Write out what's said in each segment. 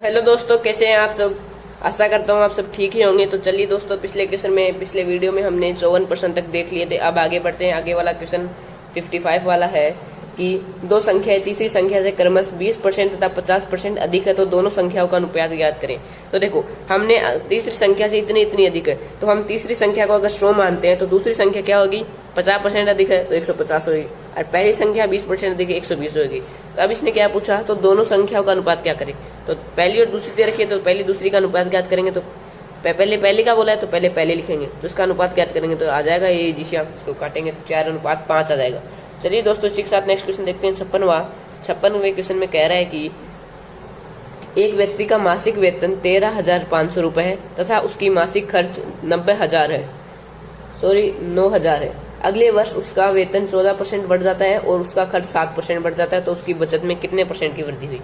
Hello दोस्तों, कैसे हैं आप सब। आशा करता हूँ आप सब ठीक ही होंगे। तो चलिए दोस्तों, पिछले वीडियो में हमने 54% तक देख लिए थे। अब आगे बढ़ते हैं। आगे वाला क्वेश्चन 55 वाला है कि दो संख्याएं तीसरी संख्या से क्रमशः 20% तथा 50% अधिक है, तो दोनों संख्याओं का अनुपात ज्ञात करें। तो देखो, हमने तीसरी संख्या से इतनी इतनी अधिक है, तो हम तीसरी संख्या को अगर 100 मानते हैं तो दूसरी संख्या क्या होगी, 50% अधिक है तो 150 होगी, और पहली संख्या 20% अधिक है 120 होगी। तो अब इसने क्या पूछा, तो दोनों संख्याओं का अनुपात क्या करें। तो पहली और दूसरी दे रखी है, तो पहली दूसरी का अनुपात ज्ञात करेंगे। तो पहले का बोला है तो पहले लिखेंगे, तो इसका अनुपात ज्ञात करेंगे तो आ जाएगा ये जिसे आप इसको काटेंगे तो 4:5 आ जाएगा। चलिए दोस्तों, इसी के साथ नेक्स्ट क्वेश्चन देखते हैं। 56वें क्वेश्चन में कह रहा है कि एक व्यक्ति का मासिक वेतन 13,500 रुपए है तथा उसकी मासिक खर्च 9,000 है। अगले वर्ष उसका वेतन 14% बढ़ जाता है और उसका खर्च 7% बढ़ जाता है, तो उसकी बचत में कितने % की वृद्धि हुई।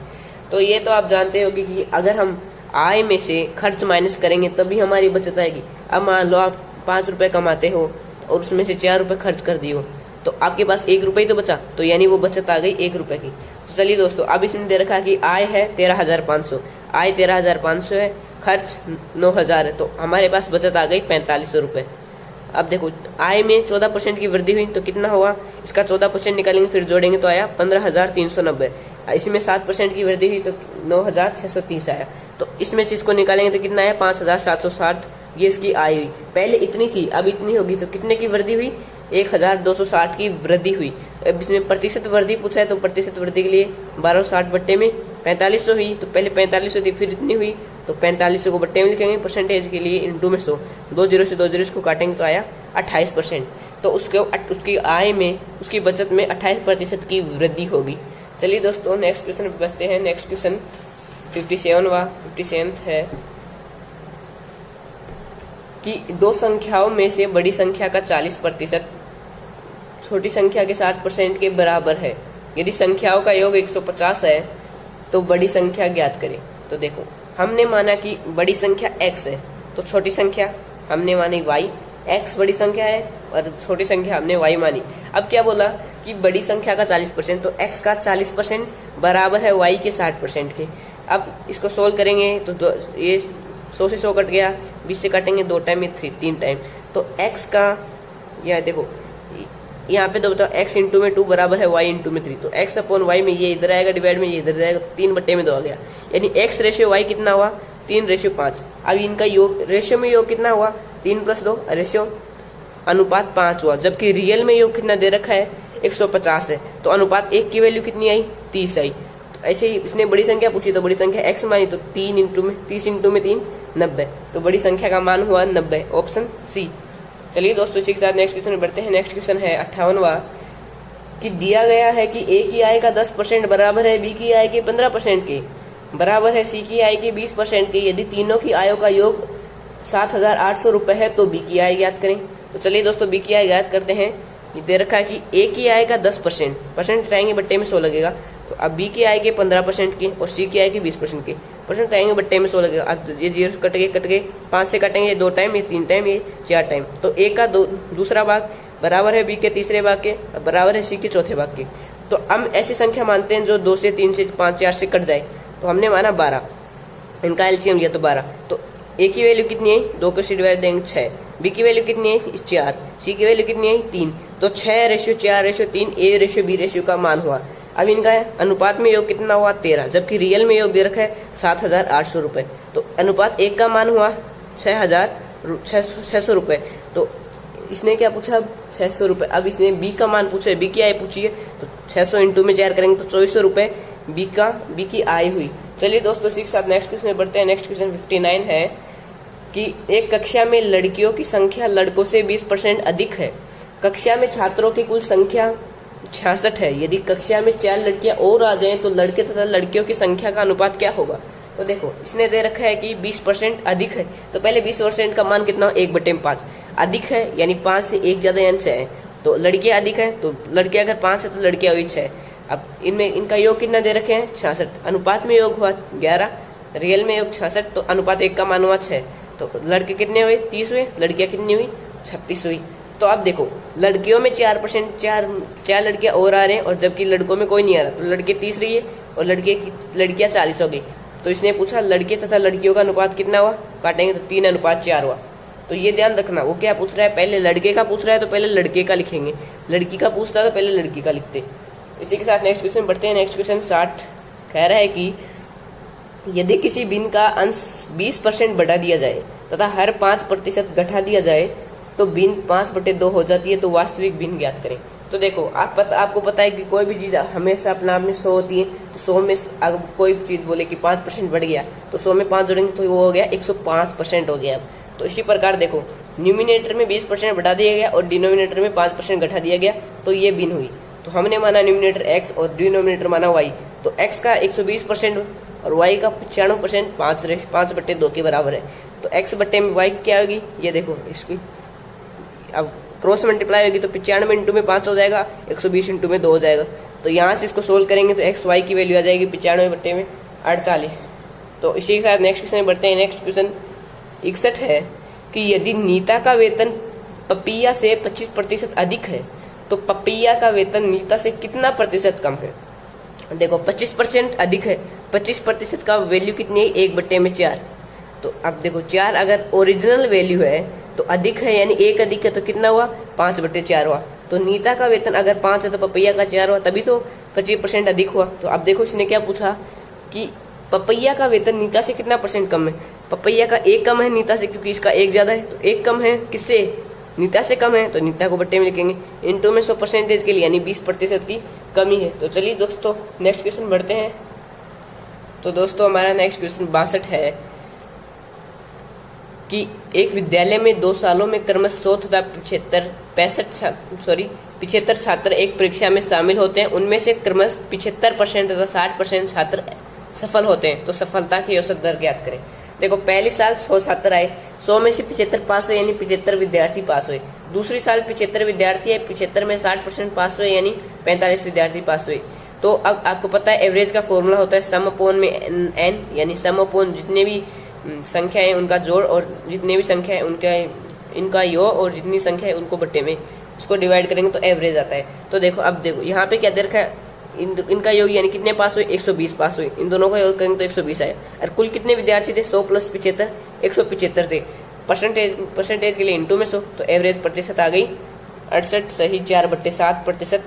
तो ये तो आप जानते होंगे कि अगर हम आय में से खर्च माइनस करेंगे तभी हमारी बचत आएगी। अब मान लो आप 5 रुपए कमाते हो और उसमें से 4 रुपए खर्च कर दिए हो, तो आपके पास 1 रुपये तो बचा, तो यानी वो बचत आ गई 1 रुपए की। तो चलिए दोस्तों, अब इसमें दे रखा है कि आय है 13,500, आय 13,500 है, खर्च 9,000 है, तो हमारे पास बचत आ गई 4500 रुपए। अब देखो, आय में 14% की वृद्धि हुई तो कितना हुआ, इसका 14% निकालेंगे फिर जोड़ेंगे तो आया 15,390। इसमें 7% की वृद्धि हुई तो 9,630 आया। तो इसमें से इसको निकालेंगे तो कितना आया, 5,760। ये इसकी आय हुई। पहले इतनी थी, अब इतनी होगी, तो कितने की वृद्धि हुई, 1,260 की वृद्धि हुई। अब इसमें प्रतिशत वृद्धि पूछा है, तो प्रतिशत वृद्धि के लिए 1260 बट्टे में 4500 हुई। तो पहले 4500 थी, फिर इतनी हुई, तो 4500 को बट्टे में लिखेंगे। परसेंटेज के लिए इंटू में 100, 2 जीरो से 2 जीरो को काटेंगे तो आया 28%। तो उसकी आय में, उसकी बचत में 28% की वृद्धि होगी। चलिए दोस्तों, नेक्स्ट क्वेश्चन पे बचते हैं। नेक्स्ट क्वेश्चन 57 है कि दो संख्याओं में से बड़ी संख्या का 40% छोटी संख्या के 60% के बराबर है। यदि संख्याओं का योग 150 है तो बड़ी संख्या ज्ञात करें। तो देखो, हमने माना कि बड़ी संख्या x है, तो छोटी संख्या हमने मानी y। x बड़ी संख्या है और छोटी संख्या हमने y मानी। अब क्या बोला कि बड़ी संख्या का 40%, तो x का 40% बराबर है y के 60% के। अब इसको सोल्व करेंगे तो ये 100 से 100 कट गया, 20 से काटेंगे 2 टाइम, 3 टाइम। तो x का, यह देखो यहाँ पे तो बताओ, x इंटू में 2 बराबर है y इंटू में 3। तो x अपॉन y में ये इधर आएगा, डिवाइड में ये इधर जाएगा, 3/2 आ गया। यानी x रेशियो y कितना हुआ, 3:5। अब इनका योग, रेशियो में योग कितना हुआ, 3+2, रेशियो अनुपात 5 हुआ। जबकि रियल में योग कितना दे रखा है, 150 है, तो अनुपात 1 की वैल्यू कितनी आई, 30 आई। तो ऐसे ही इसने बड़ी संख्या पूछी तो बड़ी संख्या x मानी, तो 30 इंटू में 3 90। तो बड़ी संख्या का मान हुआ 90, ऑप्शन सी। चलिए दोस्तों, इसी के साथ नेक्स्ट क्वेश्चन बढ़ते हैं। नेक्स्ट क्वेश्चन है 58वां कि दिया गया है कि a की आय का 10% बराबर है b की आय के 15% के, बराबर है c की आय के 20% के। यदि तीनों की आयों का योग 7,800 रुपए है तो b की आय ज्ञात करें। तो चलिए दोस्तों, b की आय ज्ञात करते हैं। ये दे रखा है कि a की आय का 10%, परसेंट हटाएंगे बट्टे में 100 लगेगा, तो अब b की आय के 15% के और c की आय के 20% के, परसेंट हटाएंगे बट्टे में 100 लगेगा। अब ये जीरो कट गए, 5 से काटेंगे 2 टाइम, ये 3 टाइम, ये 4 टाइम। तो a का दूसरा भाग बराबर है b के तीसरे भाग के, बराबर है c के चौथे भाग के। तो हम ऐसी संख्या मानते हैं जो 2 से 3 से 5 4 से कट जाए। तो हमने माना 12, इनका एलसीएम लिया तो 12। तो a की वैल्यू कितनी है, 2 को से डिवाइड देंगे 6, b की वैल्यू कितनी है 4, c की वैल्यू कितनी है 3। तो 6:4:3 a:b का मान हुआ। अब इनका अनुपात में योग कितना हुआ, 13, जबकि रियल में योग दे रखा है 7,800 रुपए। तो अनुपात 1 का मान हुआ 600 रुपए। तो इसने क्या पूछा, अब 600 रुपए। अब इसने b का मान पूछा है, b की आय पूछी है, तो 600 इंटू में 4 करेंगे तो 2400 रुपए b की आय हुई। चलिए दोस्तों, इसी के साथ नेक्स्ट क्वेश्चन में बढ़ते हैं। नेक्स्ट क्वेश्चन 59 है कि एक कक्षा में लड़कियों की संख्या लड़कों से 20% अधिक है। कक्षा में छात्रों की कुल संख्या 66 है। यदि कक्षा में 4 लड़कियां और आ जाएं तो लड़के तथा लड़कियों की संख्या का अनुपात क्या होगा। तो देखो, इसने दे रखा है कि 20% अधिक है, तो पहले 20% का मान कितना, 1/5। अधिक है यानी 5 से 1 ज्यादा यानी 6 है। तो लड़कियां अधिक है, तो लड़कियां अगर 5 है तो लड़कियां हुई 6। अब इनमें इनका योग कितना दे रखे हैं, 66। अनुपात में योग हुआ 11, रियल में योग 66, तो अनुपात 1 का मान हुआ 6। तो लड़के कितने हुए, 30 हुए, लड़कियां कितनी हुई, 36 हुई। तो अब देखो, लड़कियों में 4% चार लड़कियां और आ रहे हैं और जबकि लड़कों में कोई नहीं आ रहा, तो लड़के 30 रही है और लड़कियां 40 हो गई। तो इसने पूछा लड़के तथा लड़कियों का अनुपात कितना हुआ, काटेंगे तो 3:4 हुआ। तो ये ध्यान रखना, वो क्या पूछ रहा है, पहले लड़के का पूछ रहा है तो पहले लड़के का लिखेंगे, लड़की का पूछता है तो पहले लड़की का लिखते। इसी के साथ नेक्स्ट क्वेश्चन बढ़ते हैं। नेक्स्ट क्वेश्चन 60 कह रहा है कि यदि किसी भिन्न का अंश 20% बढ़ा दिया जाए तथा हर 5% घटा दिया जाए तो भिन्न 5/2 हो जाती है, तो वास्तविक भिन्न ज्ञात करें। तो देखो आपको पता है कि कोई भी चीज हमेशा अपना आप में 100 होती है, तो 100 में अगर कोई चीज बोले कि 5% बढ़ गया तो 100 में 5 जोड़ेंगे तो वो हो गया 105% हो गया। तो इसी प्रकार देखो न्यूमिनेटर में 20% बढ़ा दिया गया और डिनोमिनेटर में 5% घटा दिया गया, तो ये भिन्न हुई। तो हमने माना न्यूमिनेटर एक्स और डिनोमिनेटर माना वाई, तो एक्स का 120% और वाई का 95% 5/2 के बराबर है। तो एक्स बट्टे में वाई क्या होगी, ये देखो इसकी अब क्रॉस मल्टीप्लाई होगी तो 95 इंटू में 5 हो जाएगा, 120 इंटू में 2 हो जाएगा। तो यहाँ से इसको सोल्व करेंगे तो एक्स वाई की वैल्यू आ जाएगी 95 बट्टे में 48। तो इसी के साथ नेक्स्ट क्वेश्चन में बढ़ते हैं। नेक्स्ट क्वेश्चन 61 है कि यदि नीता का वेतन पपिया से 25% अधिक है तो पपिया का वेतन नीता से कितना प्रतिशत कम है। देखो 25% अधिक है, 25% का वैल्यू कितनी है, 1/4। तो अब देखो 4 अगर ओरिजिनल वैल्यू है तो अधिक है, यानी 1 अधिक है तो कितना हुआ, 5/4 हुआ। तो नीता का वेतन अगर 5 है तो पपैया का 4 हुआ, तभी तो 25% अधिक हुआ। तो अब देखो इसने क्या पूछा कि पपैया का वेतन नीता से कितना परसेंट कम है। पपैया का 1 कम है नीता से, क्योंकि इसका 1 ज्यादा है, तो 1 कम है किससे, नीता से कम है, तो नीता को बट्टे में लिखेंगे, इंटू में 100% के लिए यानी 20% की कमी है। तो चलिए दोस्तों नेक्स्ट क्वेश्चन बढ़ते हैं। तो दोस्तों हमारा नेक्स्ट क्वेश्चन 62 है कि एक विद्यालय में 2 सालों में क्रमशः 100 तथा 75 छात्र एक परीक्षा में शामिल होते हैं। उनमें से क्रमशः 75% तथा 60% छात्र सफल होते हैं, तो सफलता की औसत दर ज्ञात करें। देखो पहले साल 100 छात्र आए, 100 में से 75 पास हुए यानी 75 विद्यार्थी पास हुए। दूसरी साल 75 विद्यार्थी है, 75 में 60% पास हुए यानी 45 विद्यार्थी पास हुए। तो अब आपको पता है एवरेज का फॉर्मूला होता है सम अपोन में n, यानी सम अपोन जितने भी संख्या है उनका जोड़ और जितने भी संख्या है उनका इनका योग और जितनी संख्या है उनको बट्टे में उसको डिवाइड करेंगे तो एवरेज आता है। तो देखो अब देखो यहाँ पे क्या दे रखा है, इनका योग यानी कितने पास हुए, 120 पास हुए। इन दोनों का योग करेंगे तो 120 आया। और कुल कितने विद्यार्थी थे, 100 + 75 175 थे। परसेंटेज के लिए इंटू में 100, तो एवरेज प्रतिशत आ गई 68 सही 4/7%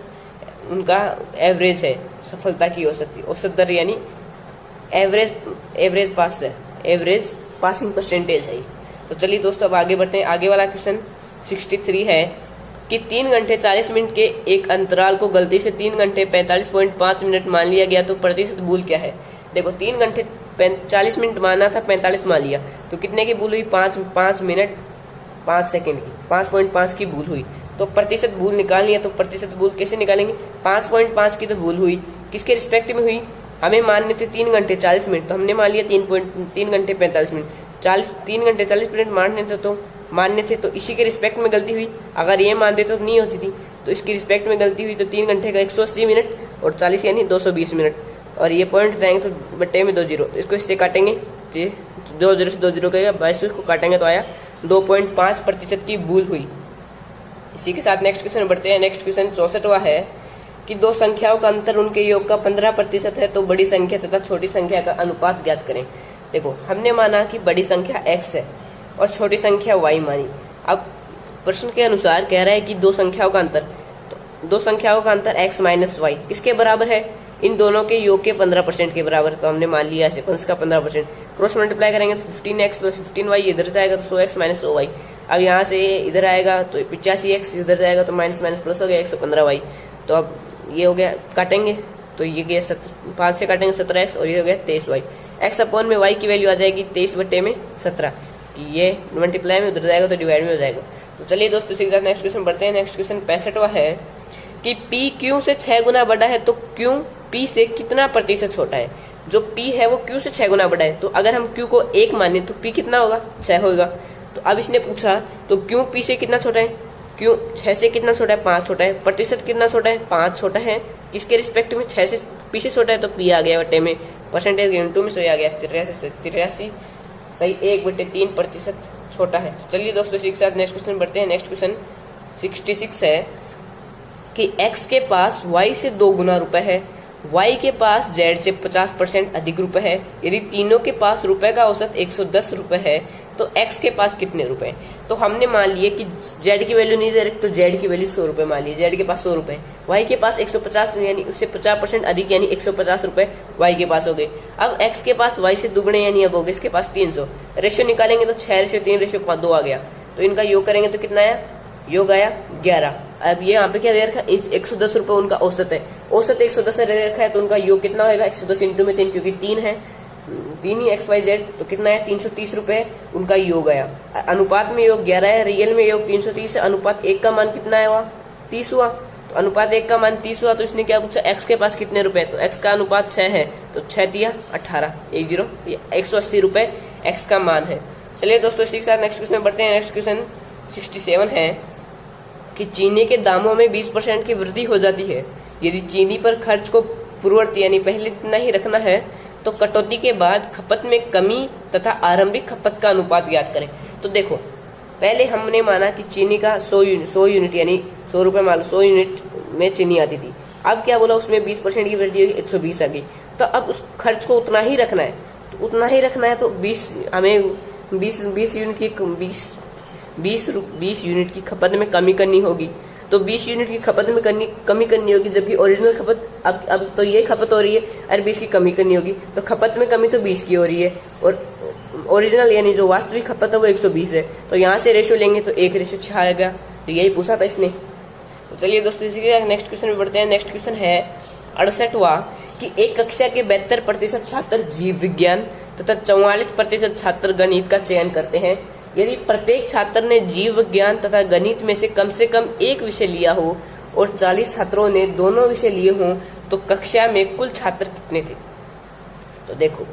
उनका एवरेज है सफलता की औसत दर, यानी एवरेज पासिंग परसेंटेज है। तो चलिए दोस्तों अब आगे बढ़ते हैं। आगे वाला क्वेश्चन 63 है कि 3 घंटे 40 मिनट के एक अंतराल को गलती से 3 घंटे 45.5 मिनट मान लिया गया, तो प्रतिशत भूल क्या है। देखो 3 घंटे 40 मिनट माना था, 45 मान लिया, तो कितने की भूल हुई, 5 मिनट 5 सेकेंड की 5.5 की भूल हुई। तो प्रतिशत भूल निकालनी है, तो प्रतिशत भूल कैसे निकालेंगे, 5.5 की तो भूल हुई, किसके रिस्पेक्ट में हुई, हमें मानने थे 3 घंटे 40 मिनट, तो हमने मान लिया 3 घंटे 45 मिनट। 3 घंटे 40 मिनट मानने थे तो इसी के रिस्पेक्ट में गलती हुई। अगर ये मान देते तो नहीं होती थी, तो इसकी रिस्पेक्ट में गलती हुई। तो 3 घंटे का 180 मिनट और 40 यानी 220 मिनट, और ये पॉइंट जाएंगे तो बट्टे में 2 जीरो, तो इसको इससे काटेंगे, 2 जीरो से 2 जीरो करेगा 22 को काटेंगे तो आया 2.5% की भूल हुई। इसी के साथ नेक्स्ट क्वेश्चन बढ़ते हैं। नेक्स्ट क्वेश्चन 64वां है कि 2 संख्याओं का अंतर उनके योग का 15% है, तो बड़ी संख्या तथा छोटी संख्या का अनुपात ज्ञात करें। देखो हमने माना कि बड़ी संख्या x है और छोटी संख्या y मानी। अब प्रश्न के अनुसार कह रहा है कि 2 संख्याओं का अंतर, तो 2 संख्याओं का अंतर x - y किसके बराबर है, इन दोनों के योग के 15% के बराबर। तो हमने मान लिया ऐसे का 15%, क्रॉस मल्टीप्लाई करेंगे तो 15x + 15y इधर जाएगा तो 100x - 100y। अब यहाँ से इधर आएगा तो 85x इधर जाएगा तो माइनस प्लस हो गया 115y। तो अब ये हो गया, काटेंगे तो ये गया 5 से काटेंगे 17x और ये हो गया 23y। x अपॉन में y की वैल्यू आ जाएगी 23/17, ये मल्टीप्लाई में उधर जाएगा तो डिवाइड में हो जाएगा। तो चलिए दोस्तों इसी के साथ नेक्स्ट क्वेश्चन बढ़ते हैं। नेक्स्ट क्वेश्चन 65वां है कि p q से 6 गुना बड़ा है, तो q p से कितना प्रतिशत छोटा है। जो p है वो q से 6 गुना बड़ा है, तो अगर हम q को 1 माने तो p कितना होगा, 6 होगा। तो अब इसने पूछा तो q p से कितना छोटा है, q 6 से कितना छोटा है, 5 छोटा है। प्रतिशत कितना छोटा है, 5 छोटा है। किसके रिस्पेक्ट में, 6 से p से छोटा है तो p आ गया बटे में, परसेंटेज इंटू में आ गया 83 सही 1/3% छोटा है। तो चलिए दोस्तों इसी के साथ नेक्स्ट क्वेश्चन बढ़ते हैं। नेक्स्ट क्वेश्चन 66 है कि x के पास y से 2 गुना रुपए है, y के पास z से 50% अधिक रुपए है। यदि तीनों के पास रुपए का औसत 110 रुपए है तो x के पास कितने रुपए हैं? तो हमने मान लिया कि z की वैल्यू नहीं दे रखी, तो z की वैल्यू 100 रुपए मान ली, z के पास 100 रुपए, y के पास 150 यानी उससे 50% अधिक यानी 150 रुपए y के पास हो गए। अब x के पास y से दुगने यानी अब हो गए इसके पास 300। रेशियो निकालेंगे तो 6:3:2 आ गया, तो इनका योग करेंगे तो कितना आया? योग आया 11। अब ये यहाँ पे क्या दे रखा है? 110 रुपए उनका औसत है, औसत 110 दे रखा है, तो उनका योग कितना होगा? 110 इंटू में 3, क्योंकि 3 है, 3 ही XYZ, तो कितना है? 330 रुपए उनका योग आया। अनुपात में योग 11 है, रियल में योग 330 है, अनुपात 1 का मान कितना है? 30 हुआ। तो अनुपात 1 का मान 30 हुआ, तो इसने क्या पूछा? x के पास कितने रुपए? तो x का अनुपात 6 है, तो 6 दिया 18, 180 रुपए x का मान है। चलिए दोस्तों, इसी के साथ नेक्स्ट क्वेश्चन बढ़ते हैं। नेक्स्ट क्वेश्चन 67 है कि चीनी के दामों में 20% की वृद्धि हो जाती है। यदि चीनी पर खर्च को पूर्ववर्ती यानी पहले इतना ही रखना है तो कटौती के बाद खपत में कमी तथा आरंभिक खपत का अनुपात ज्ञात करें। तो देखो, पहले हमने माना कि चीनी का 100 यूनिट यानी 100 रुपए मान लो, 100 यूनिट में चीनी आती थी। अब क्या बोला? उसमें 20% की वृद्धि होगी, 120 आ गई। तो अब उस खर्च को उतना ही रखना है, तो उतना ही रखना है, तो 20 यूनिट की खपत में कमी करनी होगी। तो 20 यूनिट की खपत में कमी करनी होगी, जबकि ओरिजिनल खपत अब तो ये खपत हो रही है और 20 की कमी करनी होगी, तो खपत में कमी तो 20 की हो रही है और ओरिजिनल यानी जो वास्तविक खपत है वो 120 है। तो यहाँ से रेशियो लेंगे तो 1:6 आएगा। तो यही पूछा था इसने। तो चलिए दोस्तों, इसी के नेक्स्ट क्वेश्चन में बढ़ते हैं। नेक्स्ट क्वेश्चन है 68वां कि एक कक्षा के 72% छात्र जीव विज्ञान तथा 44% छात्र गणित का चयन करते हैं। यदि प्रत्येक छात्र ने जीव विज्ञान तथा गणित में से कम एक विषय लिया हो और 40 छात्रों ने दोनों विषय लिए हों तो कक्षा में कुल छात्र कितने थे? तो देखो,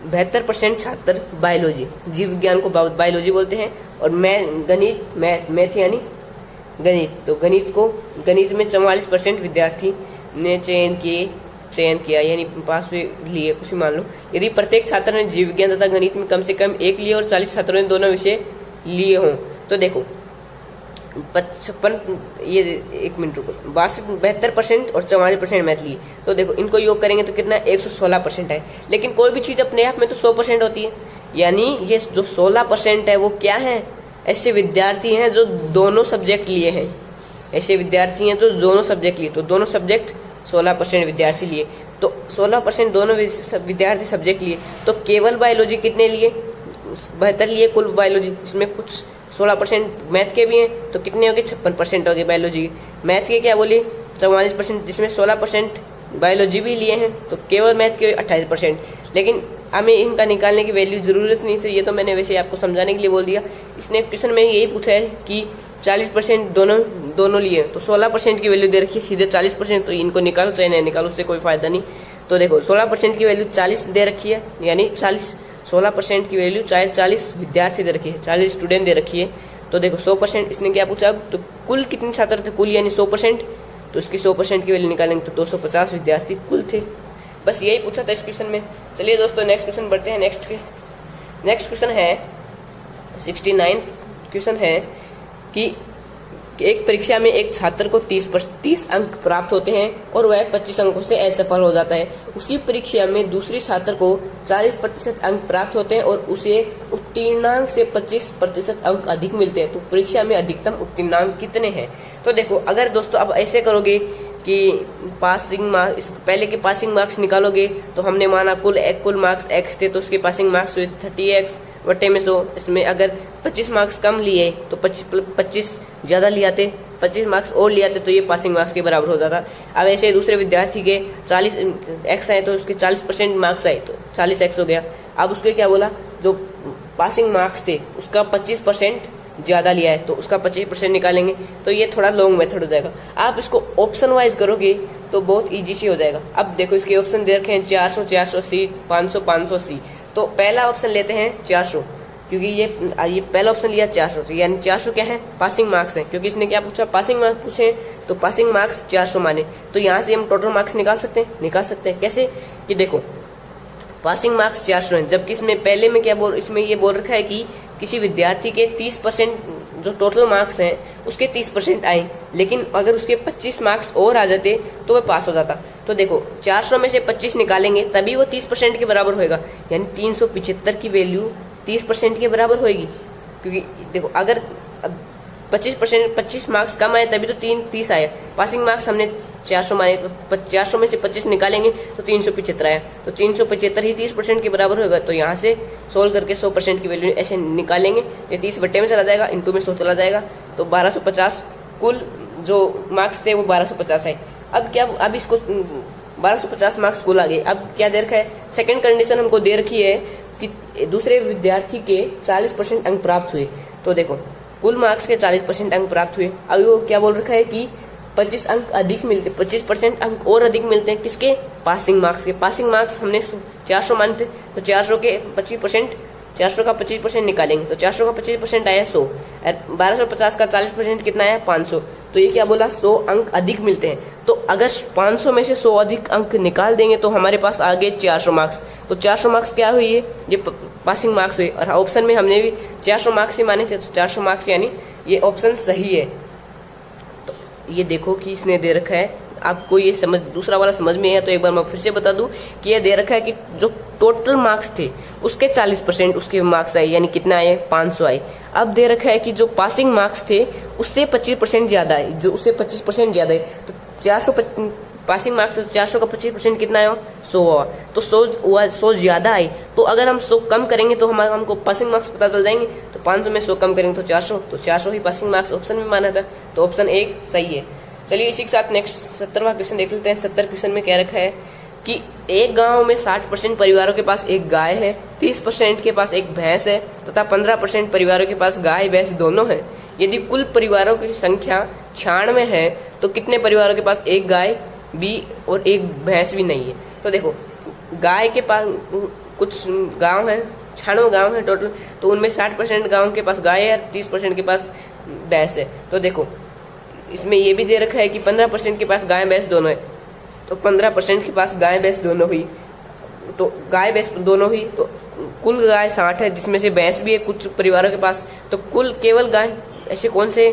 72% छात्र बायोलॉजी, जीव विज्ञान को बायोलॉजी बोलते हैं, और मैथ यानी गणित, तो गणित में 44% विद्यार्थी ने चयन किया यानी पास हुए लिए, कुछ भी मान लो। यदि प्रत्येक छात्र ने जीव विज्ञान तथा गणित में कम से कम एक लिए और 40 छात्रों ने दोनों विषय लिए हों तो देखो 55, ये 1 मिनट रुको, 72% और 44% मैथ लिए, तो देखो इनको योग करेंगे तो कितना? 116% है। लेकिन कोई भी चीज अपने आप में तो 100% होती है, यानी ये जो 16% है वो क्या है? ऐसे विद्यार्थी हैं जो दोनों सब्जेक्ट लिए हैं, ऐसे विद्यार्थी हैं जो दोनों सब्जेक्ट लिए, तो दोनों सब्जेक्ट 16% विद्यार्थी लिए, तो 16% दोनों विद्यार्थी सब्जेक्ट लिए, तो केवल बायोलॉजी कितने लिए? 72 लिए कुल बायोलॉजी, इसमें कुछ 16% मैथ के भी हैं, तो कितने हो गए? 56% हो गए बायोलॉजी। मैथ के क्या बोले? 44%, जिसमें 16% बायोलॉजी भी लिए हैं, तो केवल मैथ के 28%। लेकिन हमें इनका निकालने की वैल्यू जरूरत नहीं थी, ये तो मैंने वैसे आपको समझाने के लिए बोल दिया। इसने क्वेश्चन में यही पूछा है कि 40% दोनों लिए, तो 16% की वैल्यू दे रखी है, सीधे 40%, तो इनको निकालो चाहे नहीं निकालो, उससे कोई फायदा नहीं। तो देखो 16% की वैल्यू 40 दे रखी है, यानी 16% की वैल्यू 40 विद्यार्थी दे रखी है, 40 स्टूडेंट दे रखी है। तो देखो 100% इसने क्या पूछा? तो कुल कितने छात्र थे? कुल यानी 100%, तो इसकी 100% की वैल्यू निकालेंगे तो 250 विद्यार्थी कुल थे। बस यही पूछा था इस क्वेश्चन में। चलिए दोस्तों, नेक्स्ट क्वेश्चन बढ़ते हैं। नेक्स्ट क्वेश्चन है 69 क्वेश्चन है कि एक परीक्षा में एक छात्र को 30 अंक प्राप्त होते हैं और वह 25 अंकों से असफल हो जाता है। उसी परीक्षा में दूसरे छात्र को 40% अंक प्राप्त होते हैं और उसे उत्तीर्णांक से 25% अंक अधिक मिलते हैं। तो परीक्षा में अधिकतम उत्तीर्णांक कितने हैं? तो देखो, अगर दोस्तों अब ऐसे करोगे कि पासिंग मार्क्स, पहले के पासिंग मार्क्स निकालोगे, तो हमने माना कुल मार्क्स x थे, तो उसके पासिंग मार्क्स हुए 30x बटे में 100। इसमें अगर 25 मार्क्स कम लिए तो 25 ज्यादा ले आते, 25 मार्क्स और ले आते, तो ये पासिंग मार्क्स के बराबर हो जाता। अब ऐसे दूसरे विद्यार्थी के 40x आए तो उसके 40% मार्क्स आए, तो 40x हो गया। अब उसके क्या बोला? जो पासिंग मार्क्स थे उसका 25% ज्यादा लिया है, तो उसका 25% निकालेंगे। तो ये थोड़ा लॉन्ग मेथड हो जाएगा। आप इसको ऑप्शन वाइज करोगे तो बहुत इजी से हो जाएगा। अब देखो, इसके ऑप्शन दे रखे हैं 400, 480, 500, 580। तो पहला ऑप्शन लेते हैं 400, क्योंकि ये पहला ऑप्शन लिया 400, तो यानी 400 क्या है? पासिंग मार्क्स है, क्योंकि इसने क्या पूछा? पासिंग मार्क्स पूछे, तो पासिंग मार्क्स 400 माने। तो यहाँ से हम टोटल मार्क्स निकाल सकते हैं। कैसे? कि देखो, पासिंग मार्क्स 400 है, जबकि इसमें पहले में इसमें ये बोल रखा है कि किसी विद्यार्थी के 30% जो टोटल मार्क्स हैं उसके 30% आए, लेकिन अगर उसके 25 मार्क्स और आ जाते तो वह पास हो जाता। तो देखो 400 में से 25 निकालेंगे तभी वो 30% के बराबर होएगा, यानी 375 की वैल्यू 30% के बराबर होएगी। क्योंकि देखो अगर 25 मार्क्स कम आए तभी तो 30 आए। पासिंग मार्क्स हमने 400 माने, तो 400 में से 25 निकालेंगे तो 375 आया, तो 375 ही 30% के बराबर होगा। तो यहाँ से सोल्व करके 100% की वैल्यू ऐसे निकालेंगे, ये 30 बट्टे में चला जाएगा, इनटू में 100 चला जाएगा, तो 1250 कुल जो मार्क्स थे वो 1250 है। अब इसको 1250 मार्क्स कुल आ गए। अब क्या दे रखा है, सेकंड कंडीशन हमको दे रखी है कि दूसरे विद्यार्थी के 40% अंक प्राप्त हुए। तो देखो कुल मार्क्स के 40% अंक प्राप्त हुए। अब वो क्या बोल रखा है कि 25 अंक अधिक मिलते, 25% अंक और अधिक मिलते हैं किसके, पासिंग मार्क्स के। पासिंग मार्क्स हमने 400 मानते, तो 400 के 25%, 400 का 25% निकालेंगे तो 400 का 25% आया 100, 1250 का 40% कितना आया 500। तो ये क्या बोला, 100 अंक अधिक मिलते हैं। तो अगर 500 में से 100 अधिक अंक निकाल देंगे तो हमारे पास आ गए 400 मार्क्स। तो 400 मार्क्स क्या हुई है, ये पासिंग मार्क्स हुए। और ऑप्शन में हमने भी 400 मार्क्स ही माने थे, तो 400 मार्क्स यानी ये ऑप्शन सही है। तो ये देखो कि इसने दे रखा है, आपको ये समझ दूसरा वाला समझ में है तो एक बार मैं फिर से बता दूं कि ये दे रखा है कि जो टोटल मार्क्स थे उसके 40% उसके मार्क्स आए, यानी कितना आए 500 आए। अब दे रखा है कि जो पासिंग मार्क्स थे उससे 25% ज्यादा है, जो उससे 25% ज्यादा है। तो 400 पासिंग मार्क्स तो 400 का 25% कितना आया 100 हुआ, तो 100 ज्यादा आए। तो अगर हम 100 कम करेंगे तो हमको पासिंग मार्क्स पता चल जाएंगे। तो 500 में 100 कम करेंगे तो 400, तो 400 ही पासिंग मार्क्स ऑप्शन में माना था, तो ऑप्शन 1 सही है। चलिए इसी के साथ नेक्स्ट 17वां क्वेश्चन देख लेते हैं। 70 क्वेश्चन में क्या रखा है कि एक गांव में 60% परिवारों के पास एक गाय है, 30% के पास एक भैंस है तथा 15% परिवारों के पास गाय भैंस दोनों है। यदि कुल परिवारों की संख्या 96 है तो कितने परिवारों के पास एक गाय भी और एक भैंस भी नहीं है। तो देखो गाय के पास कुछ गांव है, 96 गांव है टोटल, तो उनमें 60% गांव के पास गाय है, 30% के पास भैंस है। तो देखो इसमें ये भी दे रखा है कि 15% के पास गाय भैंस दोनों है, तो 15% के पास गाय भैंस दोनों हुई, तो गाय भैंस दोनों हुई, तो कुल गाय 60 है जिसमें से भैंस भी है कुछ परिवारों के पास। तो कुल केवल गाय, ऐसे कौन से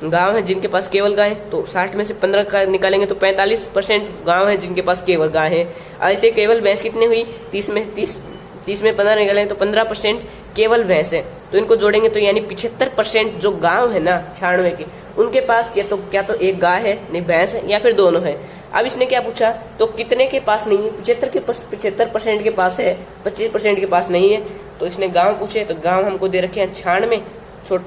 गांव है जिनके पास केवल गाय, तो 60 में से 15 का निकालेंगे तो 45% गांव है जिनके पास केवल गाय है। ऐसे केवल भैंस कितने हुई, 30 में 15 निकालेंगे तो 15% केवल भैंस है। तो इनको जोड़ेंगे तो यानी 75% जो गांव है ना 96 के, उनके पास क्या तो एक गाय है, नहीं भैंस है, या फिर दोनों है। अब इसने क्या पूछा, तो कितने के पास नहीं है, 75% के पास है, 25% के पास नहीं है। तो इसने गांव पूछे, तो गांव हमको दे रखे हैं 96,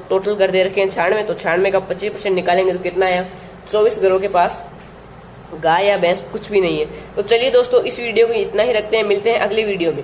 टोटल घर दे रखे हैं 96, तो 96 का 25% निकालेंगे तो कितना आया 24 घरों के पास गाय या भैंस कुछ भी नहीं है। तो चलिए दोस्तों इस वीडियो को इतना ही रखते हैं, मिलते हैं अगली वीडियो में।